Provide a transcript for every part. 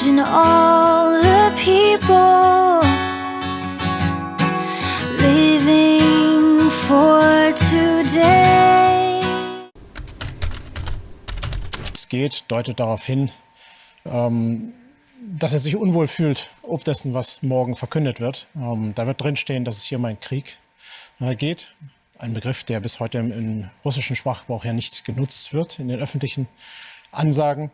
Imagine all the people living for today. Es deutet darauf hin, dass er sich unwohl fühlt, ob dessen, was morgen verkündet wird. Da wird drinstehen, dass es hier um einen Krieg geht. Ein Begriff, der bis heute im russischen Sprachgebrauch ja nicht genutzt wird in den öffentlichen Ansagen.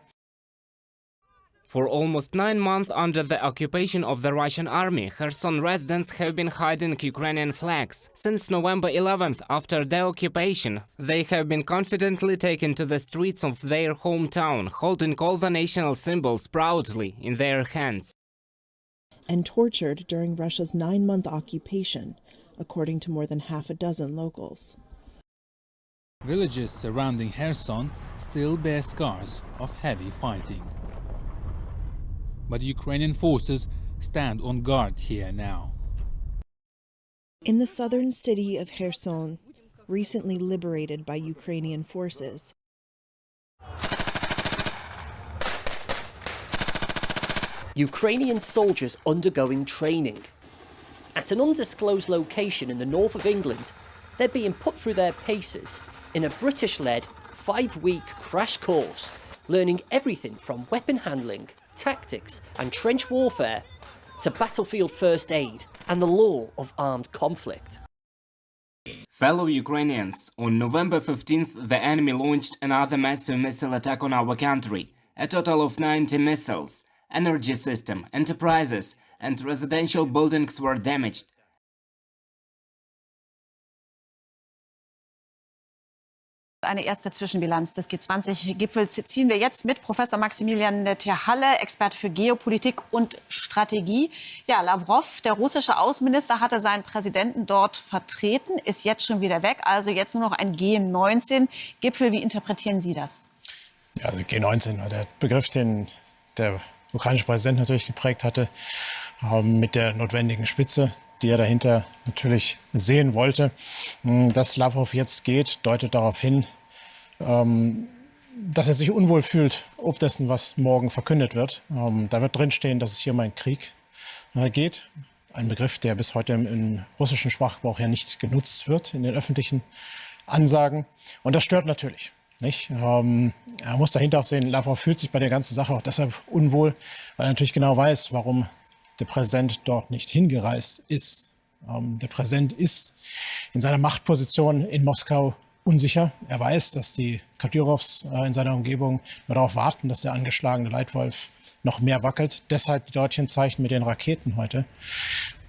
For almost 9 months under the occupation of the Russian army, Kherson residents have been hiding Ukrainian flags. Since November 11th, after the occupation, they have been confidently taken to the streets of their hometown, holding all the national symbols proudly in their hands. And tortured during Russia's 9-month occupation, according to more than half a dozen locals. Villages surrounding Kherson still bear scars of heavy fighting. But Ukrainian forces stand on guard here now. In the southern city of Kherson, recently liberated by Ukrainian forces, Ukrainian soldiers undergoing training. At an undisclosed location in the north of England, they're being put through their paces in a British-led 5-week crash course, learning everything from weapon handling, tactics and trench warfare to battlefield first aid and the law of armed conflict. Fellow Ukrainians, on November 15th, the enemy launched another massive missile attack on our country. A total of 90 missiles, energy system, enterprises and residential buildings were damaged. Eine erste Zwischenbilanz des G20-Gipfels ziehen wir jetzt mit Professor Maximilian Terhalle, Experte für Geopolitik und Strategie. Ja, Lavrov, der russische Außenminister, hatte seinen Präsidenten dort vertreten, ist jetzt schon wieder weg, also jetzt nur noch ein G19-Gipfel. Wie interpretieren Sie das? Ja, also G19 war der Begriff, den der ukrainische Präsident natürlich geprägt hatte, mit der notwendigen Spitze, die er dahinter natürlich sehen wollte. Dass Lavrov jetzt geht, deutet darauf hin, dass er sich unwohl fühlt, ob dessen, was morgen verkündet wird. Da wird drinstehen, dass es hier um einen Krieg geht. Ein Begriff, der bis heute im russischen Sprachgebrauch ja nicht genutzt wird in den öffentlichen Ansagen. Und das stört natürlich. Nicht? Er muss dahinter auch sehen, Lavrov fühlt sich bei der ganzen Sache auch deshalb unwohl, weil er natürlich genau weiß, warum der Präsident dort nicht hingereist ist. Der Präsident ist in seiner Machtposition in Moskau unsicher. Er weiß, dass die Kadyrows in seiner Umgebung nur darauf warten, dass der angeschlagene Leitwolf noch mehr wackelt. Deshalb die deutschen Zeichen mit den Raketen heute.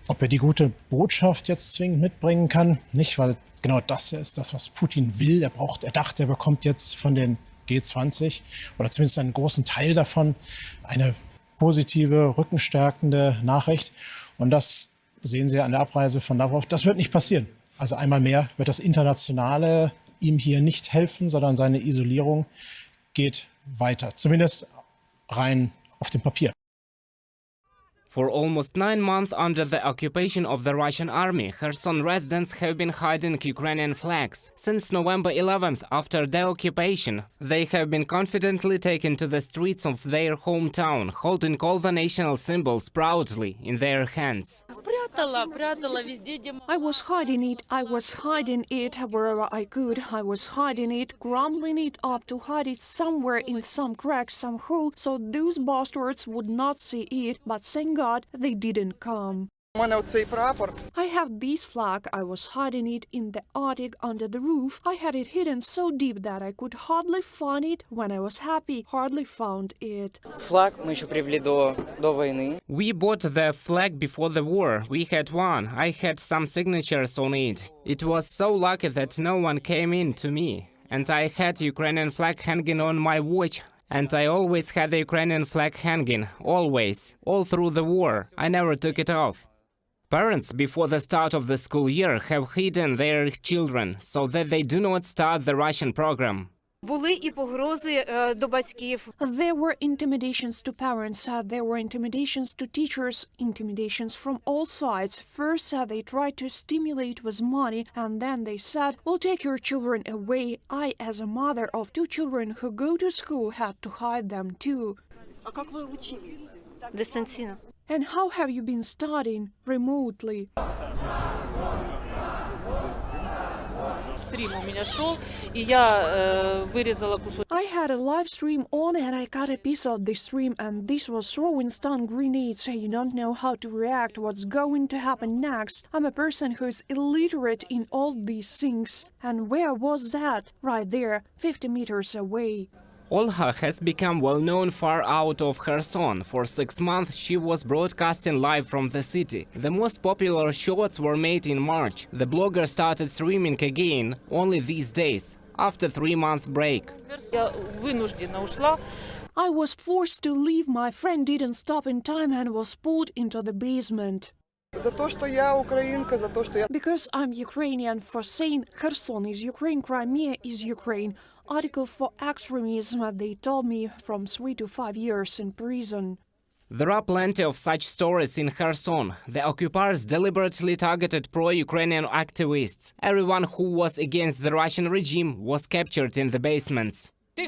Ob er die gute Botschaft jetzt zwingend mitbringen kann, nicht, weil genau das ist das, was Putin will. Er dachte, er bekommt jetzt von den G20 oder zumindest einen großen Teil davon eine positive, rückenstärkende Nachricht. Und das sehen Sie an der Abreise von Lavrov. Das wird nicht passieren. Also einmal mehr wird das Internationale ihm hier nicht helfen, sondern seine Isolierung geht weiter. Zumindest rein auf dem Papier. For almost 9 months under the occupation of the Russian army, Kherson residents have been hiding Ukrainian flags. Since November 11th, after the occupation, they have been confidently taken to the streets of their hometown, holding all the national symbols proudly in their hands. I was hiding it wherever I could. I was hiding it, crumbling it up to hide it somewhere in some crack, some hole, so those bastards would not see it, but thank God they didn't come. I have this flag. I was hiding it in the attic under the roof. I had it hidden so deep that I could hardly find it. When I was happy, hardly found it. We bought the flag before the war. We had one. I had some signatures on it. It was so lucky that no one came in to me. And I had Ukrainian flag hanging on my watch. And I always had the Ukrainian flag hanging, always, all through the war. I never took it off. Parents, before the start of the school year, have hidden their children so that they do not start the Russian program. There were intimidations to parents, there were intimidations to teachers, intimidations from all sides. First, they tried to stimulate with money, and then they said, "We'll take your children away." I, as a mother of 2 children who go to school, had to hide them too. Дистанційно. And how have you been studying remotely? I had a live stream on and I cut a piece of the stream, and this was throwing stun grenades. You don't know how to react, what's going to happen next. I'm a person who is illiterate in all these things. And where was that? Right there, 50 meters away. Olha has become well known far out of Kherson. For 6 months she was broadcasting live from the city. The most popular shots were made in March. The blogger started streaming again only these days, after 3-month break. I was forced to leave. My friend didn't stop in time and was pulled into the basement. Because I'm Ukrainian, for saying Kherson is Ukraine, Crimea is Ukraine. Article for extremism, they told me, from 3 to 5 years in prison. There are plenty of such stories in Kherson. The occupiers deliberately targeted pro-Ukrainian activists. Everyone who was against the Russian regime was captured in the basements. They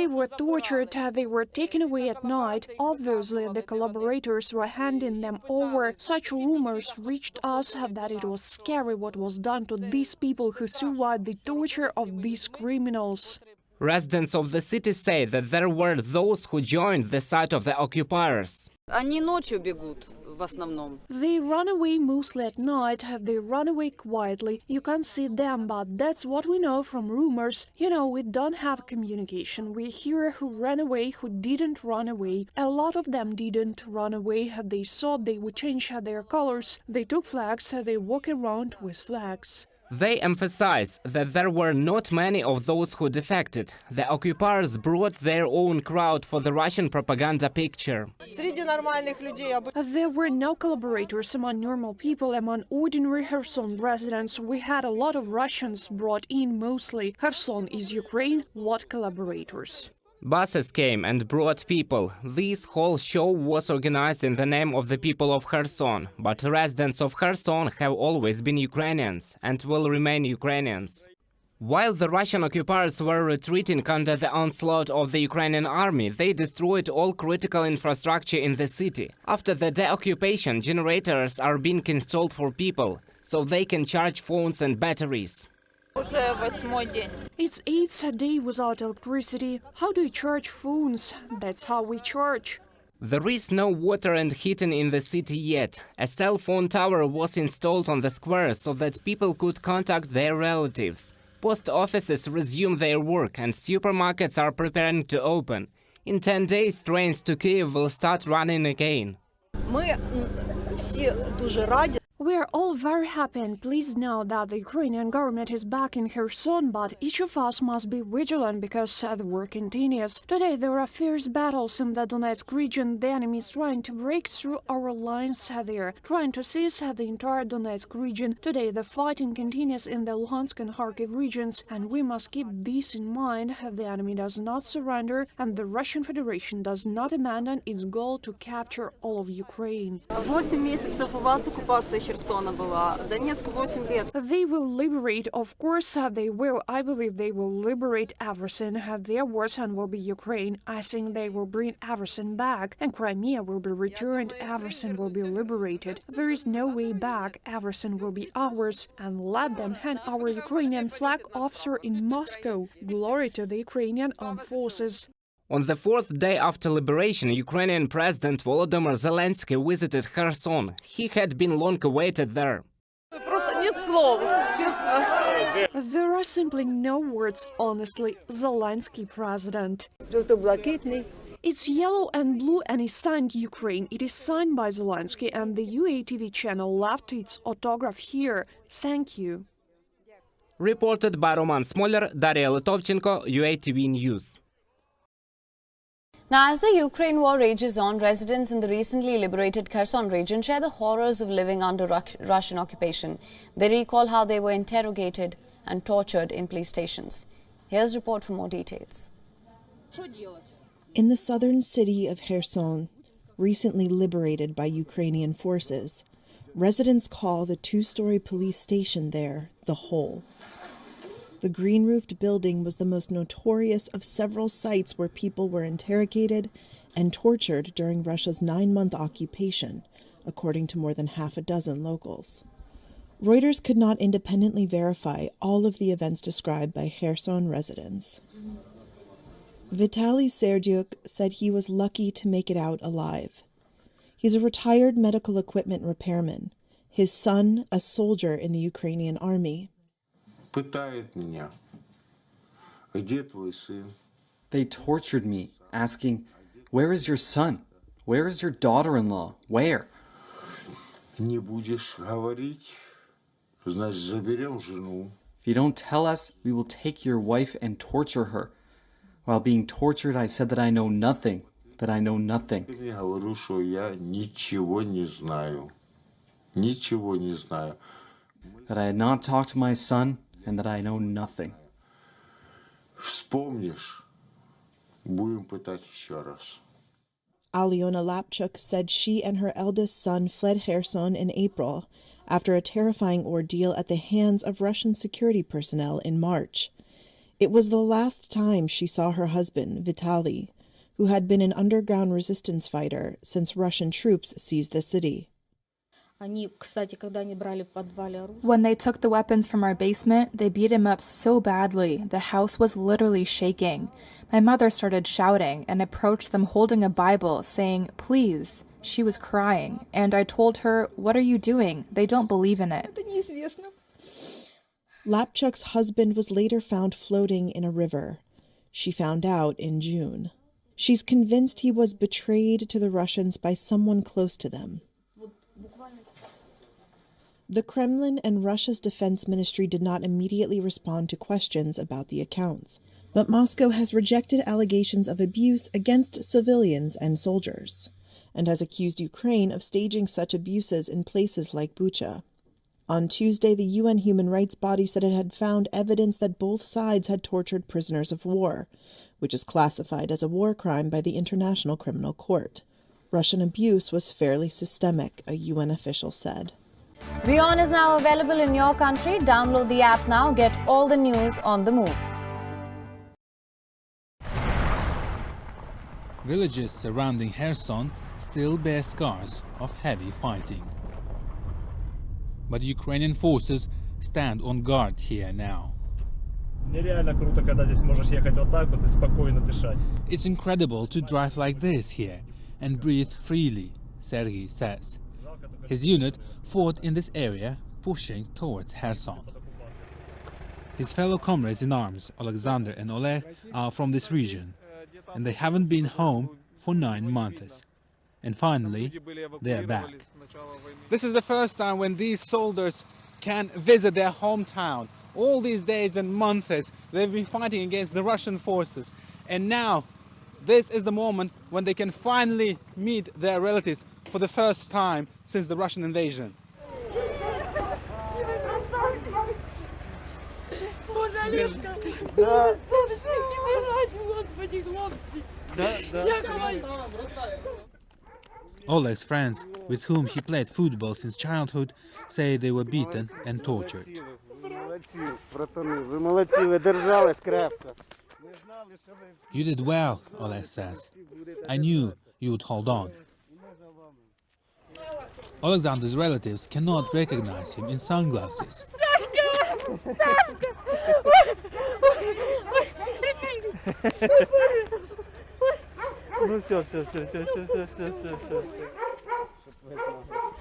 were tortured, they were taken away at night. Obviously, the collaborators were handing them over. Such rumors reached us that it was scary what was done to these people who survived the torture of these criminals. Residents of the city say that there were those who joined the side of the occupiers. They run away mostly at night, they run away quietly. You can't see them, but that's what we know from rumors. You know, we don't have communication. We hear who ran away, who didn't run away. A lot of them didn't run away. They thought they would change their colors. They took flags, they walk around with flags. They emphasize that there were not many of those who defected. The occupiers brought their own crowd for the Russian propaganda picture. There were no collaborators among normal people, among ordinary Kherson residents. We had a lot of Russians brought in mostly. Kherson is Ukraine, what collaborators? Buses came and brought people. This whole show was organized in the name of the people of Kherson. But residents of Kherson have always been Ukrainians and will remain Ukrainians. While the Russian occupiers were retreating under the onslaught of the Ukrainian army, they destroyed all critical infrastructure in the city. After the deoccupation, generators are being installed for people, so they can charge phones and batteries. It's 8th day without electricity. How do you charge phones? That's how we charge. There is no water and heating in the city yet. A cell phone tower was installed on the square so that people could contact their relatives. Post offices resume their work and supermarkets are preparing to open. In 10 days, trains to Kyiv will start running again. We are all very happy and pleased now that the Ukrainian government is back in Kherson, but each of us must be vigilant because the war continues. Today there are fierce battles in the Donetsk region. The enemy is trying to break through our lines there, trying to seize the entire Donetsk region. Today the fighting continues in the Luhansk and Kharkiv regions, and we must keep this in mind. The enemy does not surrender, and the Russian Federation does not abandon its goal to capture all of Ukraine. 8 месяцев у вас оккупация Херсона была. Донецк 8 лет. They will liberate, of course, they will. I believe they will liberate everything. Their version will be Ukraine. I think they will bring everything back, and Crimea will be returned. Everything will be liberated. There is no way back. Everything will be ours, and let them hang our Ukrainian flag officer in Moscow. Glory to the Ukrainian armed forces. On the 4th day after liberation, Ukrainian President Volodymyr Zelenskyy visited Kherson. He had been long awaited there. There are simply no words, honestly. Zelenskyy president. It's yellow and blue and is signed Ukraine. It is signed by Zelenskyy, and the UATV channel left its autograph here. Thank you. Reported by Roman Smoler, Daria Litovchenko, UATV News. Now, as the Ukraine war rages on, residents in the recently liberated Kherson region share the horrors of living under Russian occupation. They recall how they were interrogated and tortured in police stations. Here's a report for more details. In the southern city of Kherson, recently liberated by Ukrainian forces, residents call the two-story police station there the Hole. The green-roofed building was the most notorious of several sites where people were interrogated and tortured during Russia's 9-month occupation, according to more than half a dozen locals. Reuters could not independently verify all of the events described by Kherson residents. Vitaly Serdyuk said he was lucky to make it out alive. He's a retired medical equipment repairman, his son a soldier in the Ukrainian army. They tortured me, asking, "Where is your son? Where is your daughter-in-law? Where?" If you don't tell us, we will take your wife and torture her. While being tortured, I said that I know nothing, that I know nothing. That I had not talked to my son, and that I know nothing. Alyona Lapchuk said she and her eldest son fled Kherson in April after a terrifying ordeal at the hands of Russian security personnel in March. It was the last time she saw her husband, Vitaly, who had been an underground resistance fighter since Russian troops seized the city. When they took the weapons from our basement, they beat him up so badly, the house was literally shaking. My mother started shouting and approached them holding a Bible, saying, "Please." She was crying, and I told her, "What are you doing? They don't believe in it." Lapchuk's husband was later found floating in a river. She found out in June. She's convinced he was betrayed to the Russians by someone close to them. The Kremlin and Russia's defense ministry did not immediately respond to questions about the accounts, but Moscow has rejected allegations of abuse against civilians and soldiers, and has accused Ukraine of staging such abuses in places like Bucha. On Tuesday, the UN human rights body said it had found evidence that both sides had tortured prisoners of war, which is classified as a war crime by the International Criminal Court. Russian abuse was fairly systemic, a UN official said. WION is now available in your country. Download the app now. Get all the news on the move. Villages surrounding Kherson still bear scars of heavy fighting. But Ukrainian forces stand on guard here now. It's incredible to drive like this here and breathe freely, Sergei says. His unit fought in this area, pushing towards Kherson. His fellow comrades in arms, Alexander and Oleg, are from this region, and they haven't been home for 9 months. And finally, they're back. This is the first time when these soldiers can visit their hometown. All these days and months, they've been fighting against the Russian forces. And now, this is the moment when they can finally meet their relatives for the first time since the Russian invasion. Oleg's friends, with whom he played football since childhood, say they were beaten and tortured. You did well, Oleg says. I knew you would hold on. Alexander's relatives cannot recognize him in sunglasses.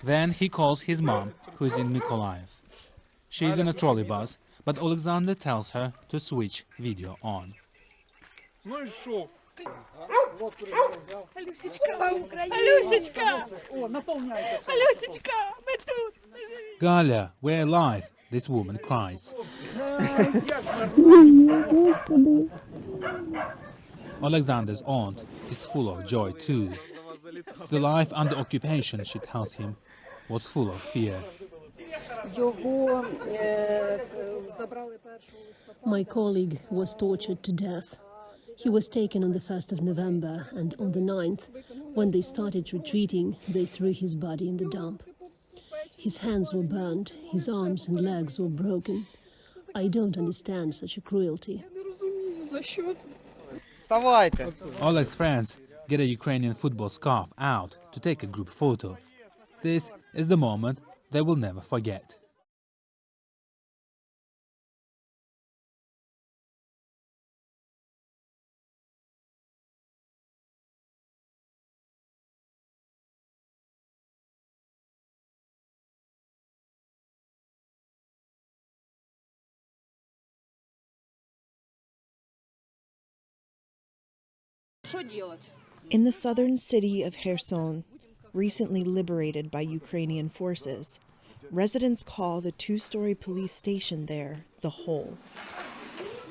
Then he calls his mom, who is in Mykolaiv. She's in a trolley bus, but Alexander tells her to switch video on. Galia, we're alive, this woman cries. Alexander's aunt is full of joy too. The life under occupation, she tells him, was full of fear. My colleague was tortured to death. He was taken on the 1st of November, and on the 9th, when they started retreating, they threw his body in the dump. His hands were burned, his arms and legs were broken. I don't understand such a cruelty. All his friends get a Ukrainian football scarf out to take a group photo. This is the moment they will never forget. In the southern city of Kherson, recently liberated by Ukrainian forces, residents call the two-story police station there the Hole.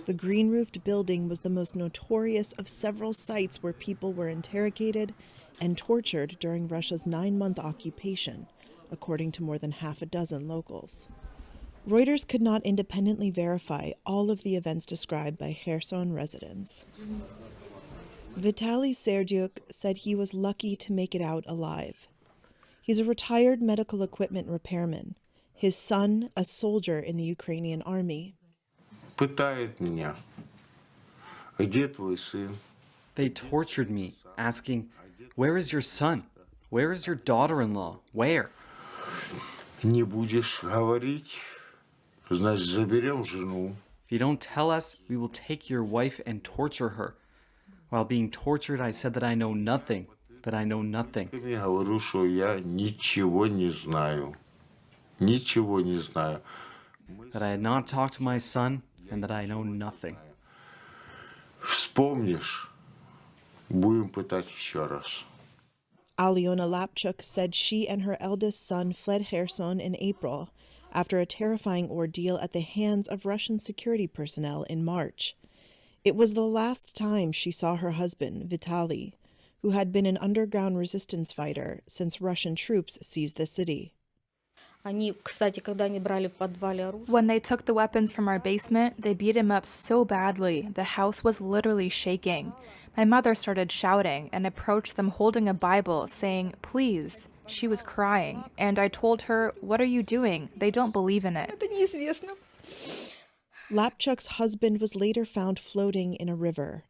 The green-roofed building was the most notorious of several sites where people were interrogated and tortured during Russia's 9-month occupation, according to more than half a dozen locals. Reuters could not independently verify all of the events described by Kherson residents. Vitaly Serdyuk said he was lucky to make it out alive. He's a retired medical equipment repairman, his son a soldier in the Ukrainian army. They tortured me, asking, "Where is your son? Where is your daughter-in-law? Where?" If you don't tell us, we will take your wife and torture her. While being tortured, I said that I know nothing, that I know nothing. That I had not talked to my son, and that I know nothing. Alyona Lapchuk said she and her eldest son fled Kherson in April after a terrifying ordeal at the hands of Russian security personnel in March. It was the last time she saw her husband, Vitaly, who had been an underground resistance fighter since Russian troops seized the city. When they took the weapons from our basement, they beat him up so badly, the house was literally shaking. My mother started shouting and approached them holding a Bible, saying, "Please." She was crying, and I told her, "What are you doing? They don't believe in it." Lapchuk's husband was later found floating in a river.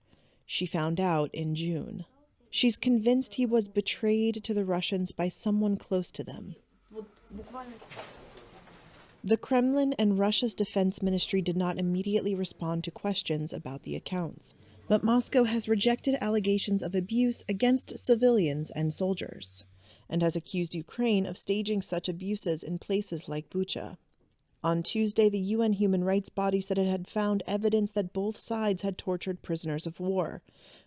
She found out in June. She's convinced he was betrayed to the Russians by someone close to them. The Kremlin and Russia's defense ministry did not immediately respond to questions about the accounts, but Moscow has rejected allegations of abuse against civilians and soldiers, and has accused Ukraine of staging such abuses in places like Bucha. On Tuesday, the UN human rights body said it had found evidence that both sides had tortured prisoners of war,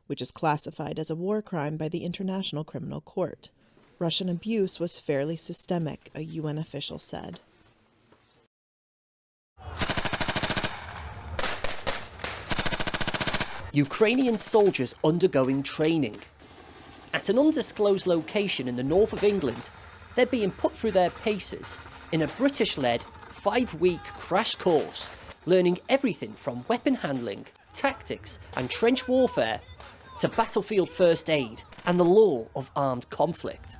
which is classified as a war crime by the International Criminal Court. Russian abuse was fairly systemic, a UN official said. Ukrainian soldiers undergoing training. At an undisclosed location in the north of England, they're being put through their paces in a British-led 5-week crash course, learning everything from weapon handling, tactics and trench warfare to battlefield first aid and the law of armed conflict.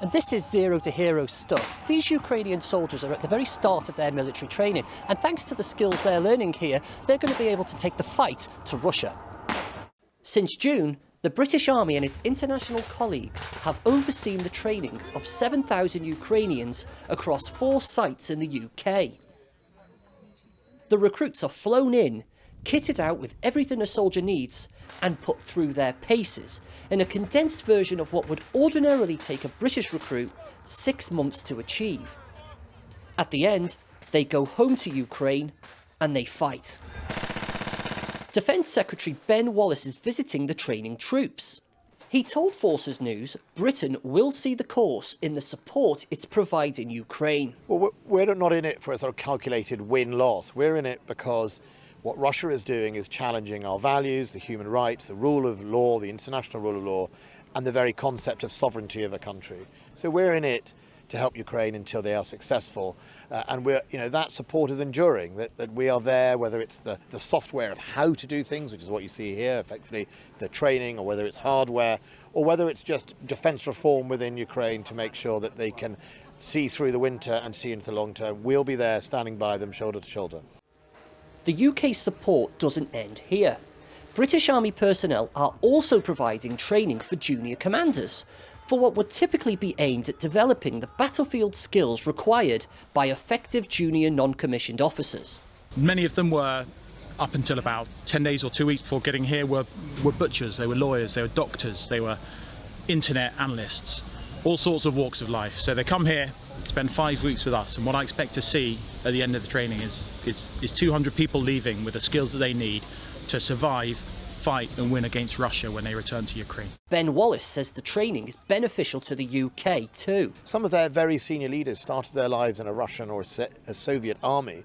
And this is zero to hero stuff. These Ukrainian soldiers are at the very start of their military training, and thanks to the skills they're learning here, they're going to be able to take the fight to Russia. Since June, the British Army and its international colleagues have overseen the training of 7,000 Ukrainians across 4 sites in the UK. The recruits are flown in, kitted out with everything a soldier needs, and put through their paces in a condensed version of what would ordinarily take a British recruit 6 months to achieve. At the end, they go home to Ukraine and they fight. Defence Secretary Ben Wallace is visiting the training troops. He told Forces News Britain will see the course in the support it's providing Ukraine. Well, we're not in it for a sort of calculated win-loss. We're in it because what Russia is doing is challenging our values, the human rights, the rule of law, the international rule of law, and the very concept of sovereignty of a country. So we're in it to help Ukraine until they are successful. And that support is enduring, that we are there, whether it's the software of how to do things, which is what you see here, effectively the training, or whether it's hardware, or whether it's just defence reform within Ukraine to make sure that they can see through the winter and see into the long term. We'll be there standing by them shoulder to shoulder. The UK's support doesn't end here. British Army personnel are also providing training for junior commanders for what would typically be aimed at developing the battlefield skills required by effective junior non-commissioned officers. Many of them were, up until about 10 days or 2 weeks before getting here, were butchers, they were lawyers, they were doctors, they were internet analysts, all sorts of walks of life. So they come here, spend 5 weeks with us, and what I expect to see at the end of the training is 200 people leaving with the skills that they need to survive, fight and win against Russia when they return to Ukraine. Ben Wallace says the training is beneficial to the UK too. Some of their very senior leaders started their lives in a Russian or a Soviet army,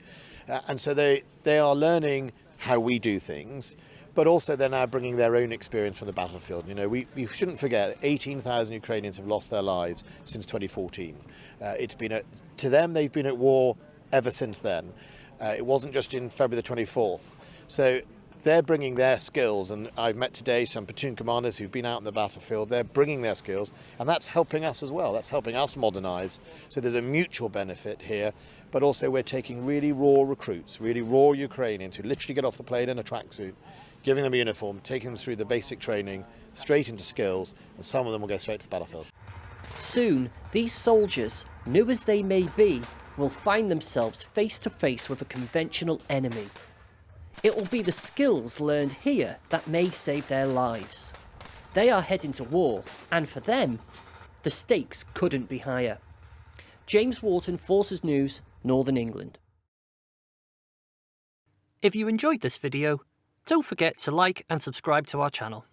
and so they are learning how we do things, but also they're now bringing their own experience from the battlefield. You know, we shouldn't forget 18,000 Ukrainians have lost their lives since 2014. To them, they've been at war ever since then. It wasn't just in February the 24th. So they're bringing their skills, and I've met today some platoon commanders who've been out in the battlefield. They're bringing their skills, and that's helping us as well. That's helping us modernise. So there's a mutual benefit here, but also we're taking really raw recruits, really raw Ukrainians who literally get off the plane in a tracksuit, giving them a uniform, taking them through the basic training, straight into skills, and some of them will go straight to the battlefield. Soon, these soldiers, new as they may be, will find themselves face to face with a conventional enemy. It will be the skills learned here that may save their lives. They are heading to war, and for them, the stakes couldn't be higher. James Wharton, Forces News, Northern England. If you enjoyed this video, don't forget to like and subscribe to our channel.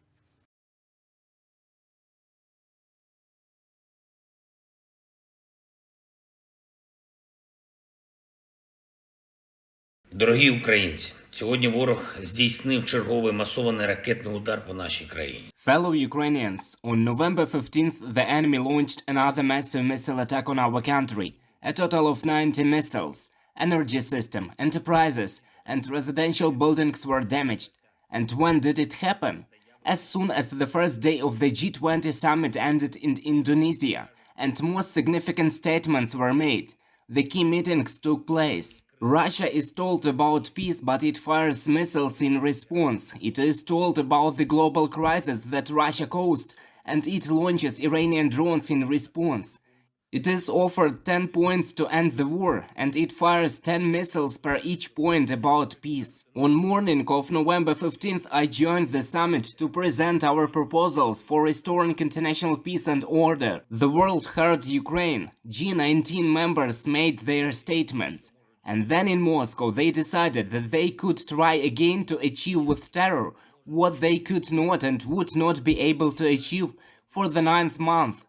Дорогі українці, сьогодні ворог здійснив черговий масований ракетний удар по нашій країні. Fellow Ukrainians, on November 15th, the enemy launched another massive missile attack on our country. A total of 90 missiles, energy system, enterprises, and residential buildings were damaged. And when did it happen? As soon as the first day of the G20 summit ended in Indonesia, and most significant statements were made. The key meetings took place. Russia is told about peace, but it fires missiles in response. It is told about the global crisis that Russia caused, and it launches Iranian drones in response. It is offered 10 points to end the war, and it fires 10 missiles per each point about peace. On morning of November 15th, I joined the summit to present our proposals for restoring international peace and order. The world heard Ukraine. G19 members made their statements. And then in Moscow they decided that they could try again to achieve with terror what they could not and would not be able to achieve for the 9th month.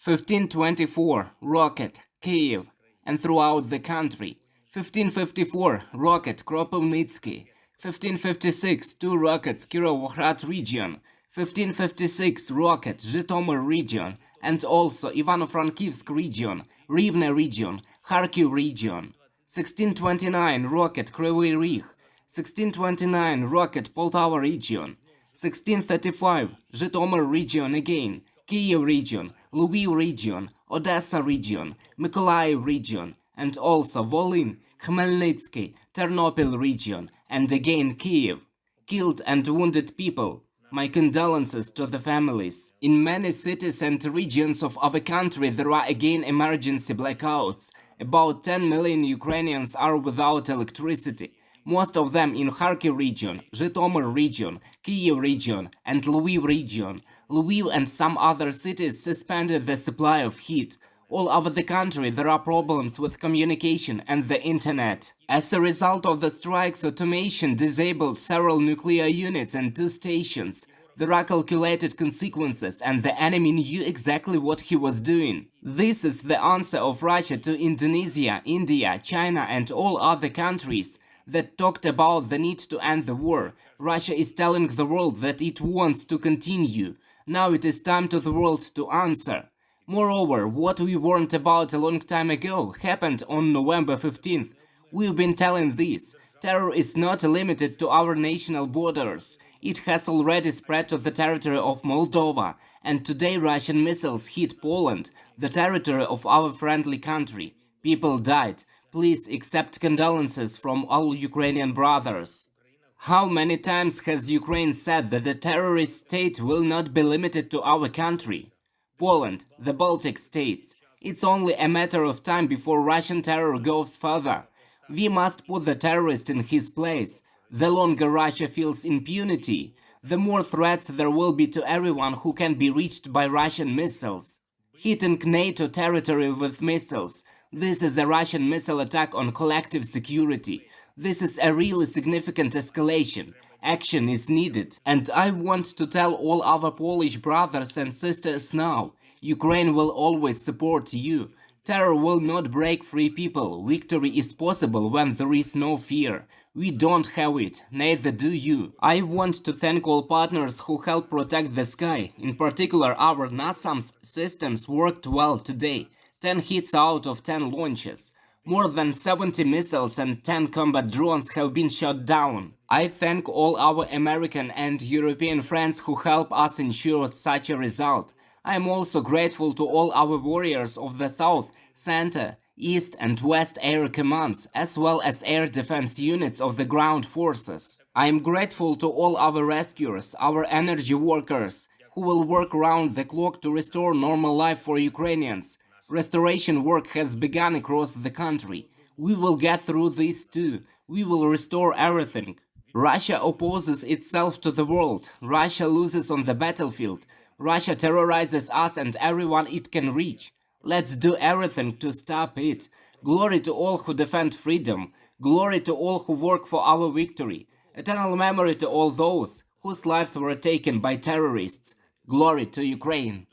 1524, rocket, Kiev, and throughout the country. 1554, rocket, Kropivnitsky. 1556, 2 rockets, Kirovohrad region. 1556, rocket, Zhytomyr region, and also Ivano-Frankivsk region, Rivne region, Kharkiv region. 1629, rocket, Kryvyi Rih. 1629, rocket, Poltava region. 1635, Zhytomyr region again, Kiev region, Lviv region, Odessa region, Mykolaiv region, and also Volyn, Khmelnytsky, Ternopil region, and again Kiev. Killed and wounded people. My condolences to the families. In many cities and regions of our country there are again emergency blackouts. About 10 million Ukrainians are without electricity. Most of them in Kharkiv region, Zhytomyr region, Kiev region, and Lviv region. Lviv and some other cities suspended the supply of heat. All over the country there are problems with communication and the internet. As a result of the strikes, automation disabled several nuclear units and 2 stations. There are calculated consequences, and the enemy knew exactly what he was doing. This is the answer of Russia to Indonesia, India, China, and all other countries that talked about the need to end the war. Russia is telling the world that it wants to continue. Now it is time to the world to answer. Moreover, what we warned about a long time ago happened on November 15th. We've been telling this. Terror is not limited to our national borders. It has already spread to the territory of Moldova, and today Russian missiles hit Poland, the territory of our friendly country. People died. Please accept condolences from all Ukrainian brothers. How many times has Ukraine said that the terrorist state will not be limited to our country? Poland, the Baltic states. It's only a matter of time before Russian terror goes further. We must put the terrorist in his place. The longer Russia feels impunity, the more threats there will be to everyone who can be reached by Russian missiles. Hitting NATO territory with missiles. This is a Russian missile attack on collective security. This is a really significant escalation. Action is needed. And I want to tell all our Polish brothers and sisters now, Ukraine will always support you. Terror will not break free people. Victory is possible when there is no fear. We don't have it, neither do you. I want to thank all partners who help protect the sky. In particular, our NASAMS systems worked well today. 10 hits out of 10 launches. More than 70 missiles and 10 combat drones have been shot down. I thank all our American and European friends who help us ensure such a result. I am also grateful to all our warriors of the South, Center, East and West Air Commands, as well as air defense units of the ground forces. I am grateful to all our rescuers, our energy workers, who will work round the clock to restore normal life for Ukrainians. Restoration work has begun across the country. We will get through this too. We will restore everything. Russia opposes itself to the world. Russia loses on the battlefield. Russia terrorizes us and everyone it can reach. Let's do everything to stop it. Glory to all who defend freedom. Glory to all who work for our victory. Eternal memory to all those whose lives were taken by terrorists. Glory to Ukraine.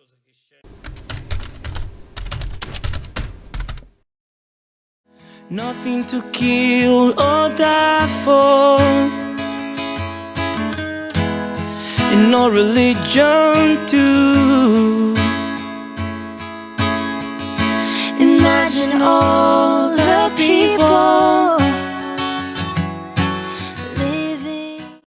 Nothing to kill or die for, and no religion too.